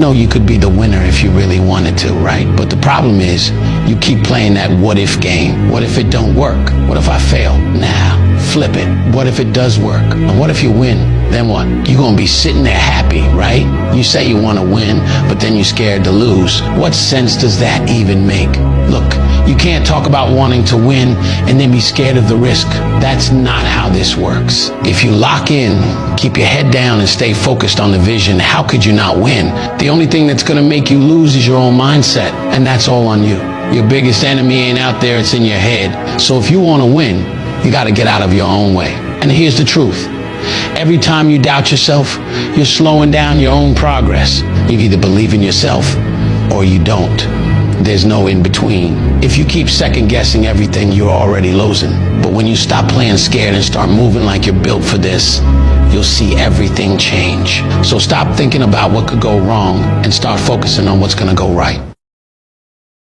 know you could be the winner if you really wanted to, right? But the problem is you keep playing that what if game. What if it don't work? What if I fail? Nah, flip it. What if it does work? And what if you win? Then what? You're gonna be sitting there happy, right? You say you wanna win, but then you're scared to lose. What sense does that even make? Look, you can't talk about wanting to win and then be scared of the risk. That's not how this works. If you lock in, keep your head down and stay focused on the vision, how could you not win? The only thing that's gonna make you lose is your own mindset, and that's all on you. Your biggest enemy ain't out there, it's in your head. So if you wanna win, you gotta get out of your own way. And here's the truth. Every time you doubt yourself, you're slowing down your own progress. You either believe in yourself or you don't. There's no in between. If you keep second guessing everything, you're already losing. But when you stop playing scared and start moving like you're built for this, you'll see everything change. So stop thinking about what could go wrong and start focusing on what's gonna go right.